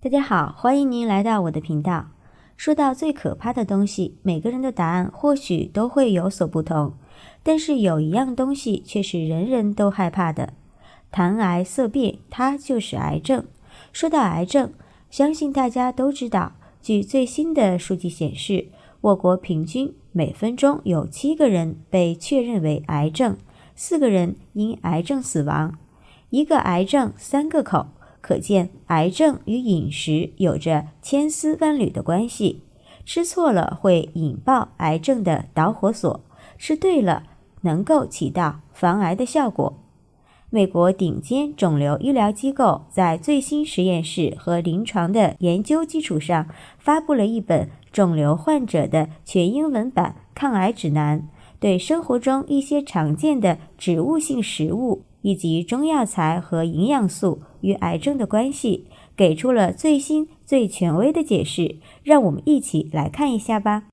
大家好，欢迎您来到我的频道。说到最可怕的东西，每个人的答案或许都会有所不同，但是有一样东西却是人人都害怕的，谈癌色变，它就是癌症。说到癌症，相信大家都知道，据最新的数据显示，我国平均每分钟有7个人被确认为癌症，4个人因癌症死亡，一个癌症3个口。可见癌症与饮食有着千丝万缕的关系，吃错了会引爆癌症的导火索，吃对了能够起到防癌的效果。美国顶尖肿瘤医疗机构在最新实验室和临床的研究基础上，发布了一本肿瘤患者的全英文版抗癌指南，对生活中一些常见的植物性食物以及中药材和营养素与癌症的关系，给出了最新最权威的解释，让我们一起来看一下吧。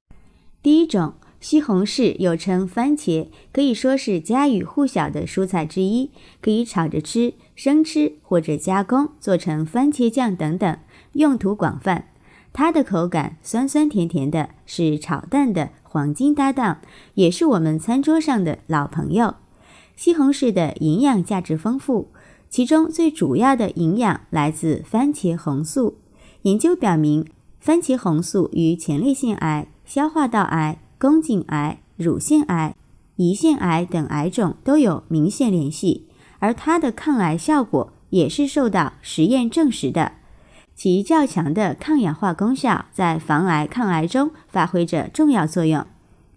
第一种，西红柿又称番茄，可以说是家喻户晓的蔬菜之一，可以炒着吃、生吃或者加工做成番茄酱等等，用途广泛。它的口感酸酸甜甜的，是炒蛋的黄金搭档，也是我们餐桌上的老朋友。西红柿的营养价值丰富，其中最主要的营养来自番茄红素。研究表明，番茄红素与前列腺癌、消化道癌、宫颈癌、乳腺癌、胰腺癌等癌种都有明显联系，而它的抗癌效果也是受到实验证实的。其较强的抗氧化功效在防癌抗癌中发挥着重要作用。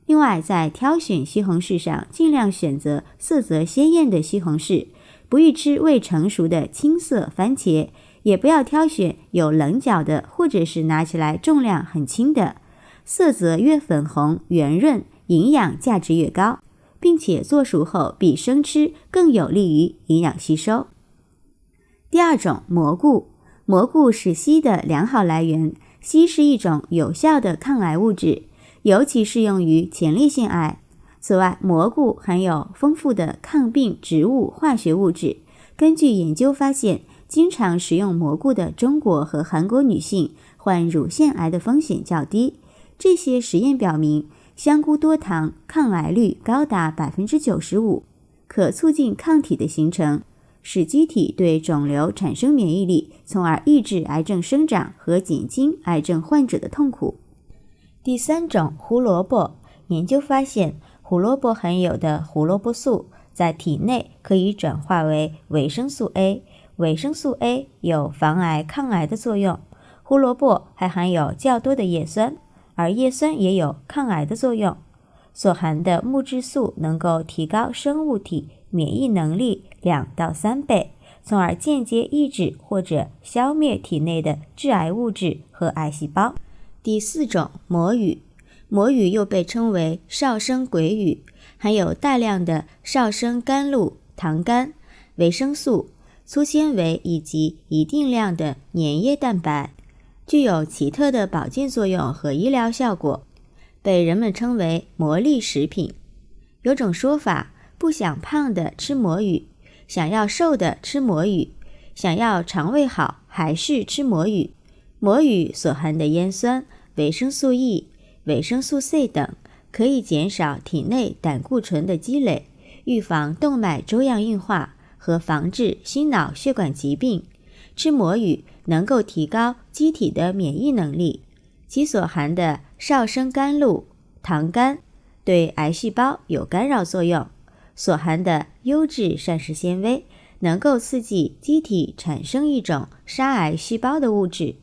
另外，在挑选西红柿上，尽量选择色泽鲜艳的西红柿，不宜吃未成熟的青色番茄，也不要挑选有棱角的或者是拿起来重量很轻的。色泽越粉红圆润，营养价值越高，并且做熟后比生吃更有利于营养吸收。第二种，蘑菇。蘑菇是硒的良好来源，硒是一种有效的抗癌物质，尤其适用于前列腺癌。此外，蘑菇含有丰富的抗病植物化学物质。根据研究发现，经常食用蘑菇的中国和韩国女性患乳腺癌的风险较低。这些实验表明，香菇多糖抗癌率高达 95%， 可促进抗体的形成，使机体对肿瘤产生免疫力，从而抑制癌症生长和减轻癌症患者的痛苦。第三种，胡萝卜。研究发现，胡萝卜含有的胡萝卜素在体内可以转化为维生素 A， 维生素 A 有防癌抗癌的作用。胡萝卜还含有较多的叶酸，而叶酸也有抗癌的作用。所含的木质素能够提高生物体免疫能力2到3倍，从而间接抑制或者消灭体内的致癌物质和癌细胞。第四种，魔芋。魔芋又被称为少生鬼芋，含有大量的少生甘露、糖苷、维生素、粗纤维以及一定量的粘液蛋白，具有奇特的保健作用和医疗效果，被人们称为魔力食品。有种说法，不想胖的吃魔芋，想要瘦的吃魔芋，想要肠胃好还是吃魔芋。魔芋所含的烟酸、维生素 E、维生素 C 等，可以减少体内胆固醇的积累，预防动脉粥样硬化和防治心脑血管疾病。吃魔芋能够提高机体的免疫能力，其所含的少生甘露、糖苷对癌细胞有干扰作用，所含的优质膳食纤维能够刺激机体产生一种杀癌细胞的物质，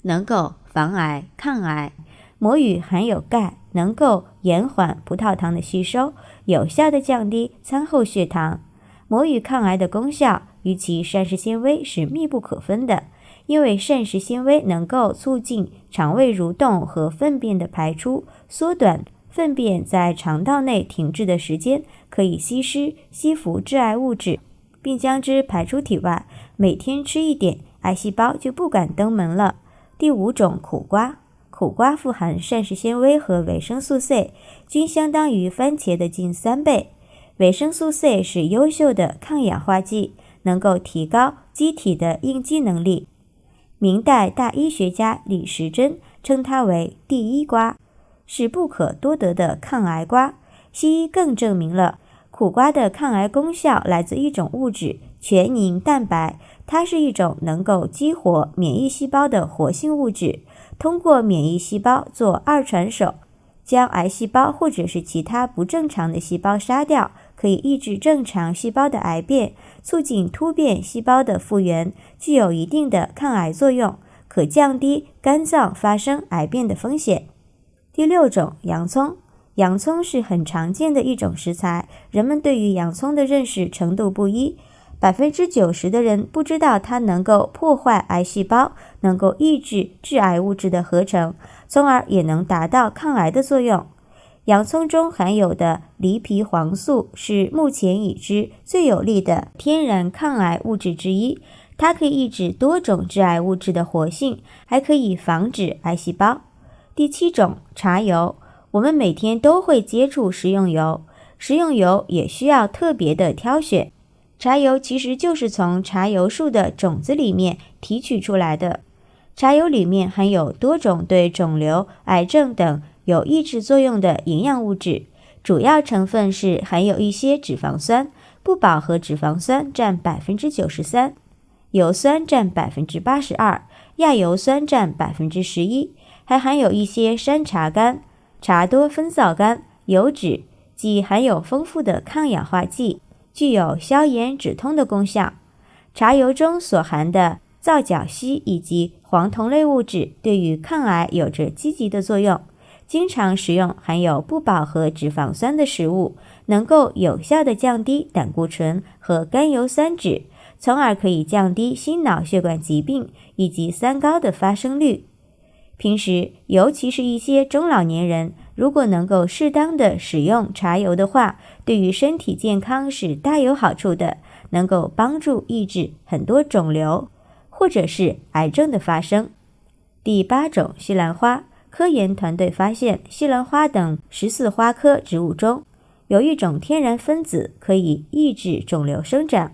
能够防癌抗癌。魔芋含有钙，能够延缓葡萄糖的吸收，有效地降低餐后血糖。魔芋抗癌的功效与其膳食纤维是密不可分的，因为膳食纤维能够促进肠胃蠕动和粪便的排出，缩短粪便在肠道内停滞的时间，可以吸附致癌物质，并将之排出体外。每天吃一点，癌细胞就不敢登门了。第五种，苦瓜。苦瓜富含膳食纤维和维生素 C， 均相当于番茄的近3倍。维生素 C 是优秀的抗氧化剂，能够提高机体的应激能力。明代大医学家李时珍称它为第一瓜，是不可多得的抗癌瓜。西医更证明了苦瓜的抗癌功效来自一种物质全凝蛋白，它是一种能够激活免疫细胞的活性物质，通过免疫细胞做二传手，将癌细胞或者是其他不正常的细胞杀掉，可以抑制正常细胞的癌变，促进突变细胞的复原，具有一定的抗癌作用，可降低肝脏发生癌变的风险。第6种，洋葱。洋葱是很常见的一种食材，人们对于洋葱的认识程度不一，90%的人不知道它能够破坏癌细胞，能够抑制致癌物质的合成，从而也能达到抗癌的作用。洋葱中含有的梨皮黄素是目前已知最有力的天然抗癌物质之一，它可以抑制多种致癌物质的活性，还可以防止癌细胞。第7种，茶油。我们每天都会接触食用油，食用油也需要特别的挑选。茶油其实就是从茶油树的种子里面提取出来的。茶油里面含有多种对肿瘤、癌症等有抑制作用的营养物质，主要成分是含有一些脂肪酸，不饱和脂肪酸占 93%， 油酸占 82%， 亚油酸占 11%， 还含有一些山茶苷、茶多酚皂苷、油脂，即含有丰富的抗氧化剂，具有消炎止痛的功效。茶油中所含的皂角烯以及黄酮类物质对于抗癌有着积极的作用。经常食用含有不饱和脂肪酸的食物，能够有效地降低胆固醇和甘油三酯，从而可以降低心脑血管疾病以及三高的发生率。平时，尤其是一些中老年人，如果能够适当的使用茶油的话，对于身体健康是大有好处的，能够帮助抑制很多肿瘤或者是癌症的发生。第8种，西兰花。科研团队发现，西兰花等14花科植物中，有一种天然分子可以抑制肿瘤生长。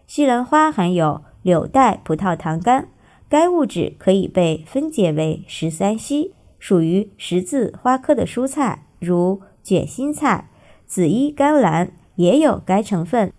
西兰花含有柳带葡萄糖苷，该物质可以被分解为13烯，属于十字花科的蔬菜，如卷心菜、紫衣甘蓝也有该成分。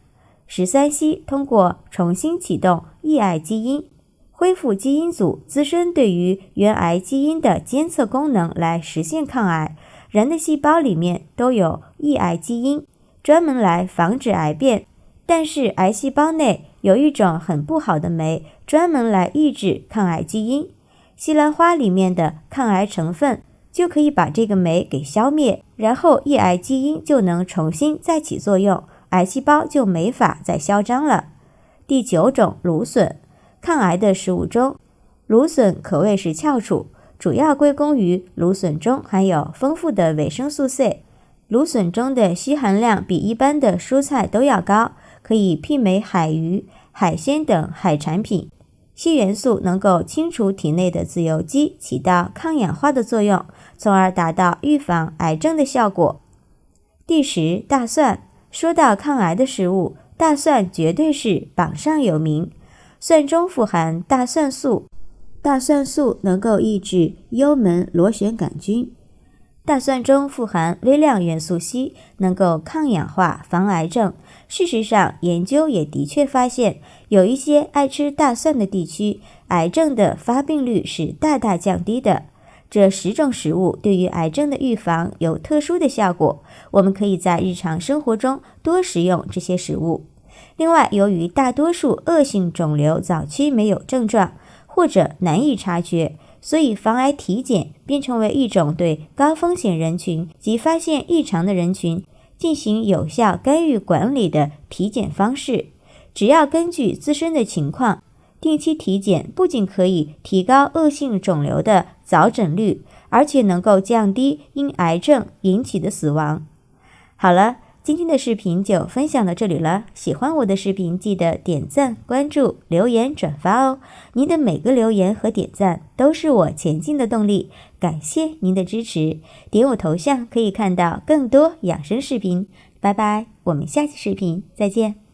13烯通过重新启动抑癌基因，恢复基因组自身对于原癌基因的监测功能来实现抗癌。人的细胞里面都有抑癌基因，专门来防止癌变，但是癌细胞内有一种很不好的酶，专门来抑制抗癌基因。西兰花里面的抗癌成分就可以把这个酶给消灭，然后抑癌基因就能重新再起作用，癌细胞就没法再嚣张了。第9种，芦笋。抗癌的食物中，芦笋可谓是翘楚，主要归功于芦笋中含有丰富的维生素 C。 芦笋中的硒含量比一般的蔬菜都要高，可以媲美海鱼、海鲜等海产品。硒元素能够清除体内的自由基，起到抗氧化的作用，从而达到预防癌症的效果。第10，大蒜。说到抗癌的食物，大蒜绝对是榜上有名。蒜中富含大蒜素，大蒜素能够抑制幽门螺旋杆菌。大蒜中富含微量元素硒，能够抗氧化、防癌症。事实上，研究也的确发现，有一些爱吃大蒜的地区，癌症的发病率是大大降低的。这10种食物对于癌症的预防有特殊的效果，我们可以在日常生活中多食用这些食物。另外，由于大多数恶性肿瘤早期没有症状或者难以察觉，所以防癌体检便成为一种对高风险人群及发现异常的人群进行有效干预管理的体检方式。只要根据自身的情况，定期体检不仅可以提高恶性肿瘤的早诊率，而且能够降低因癌症引起的死亡。好了，今天的视频就分享到这里了，喜欢我的视频记得点赞、关注、留言、转发哦！您的每个留言和点赞都是我前进的动力，感谢您的支持。点我头像可以看到更多养生视频，拜拜，我们下期视频再见。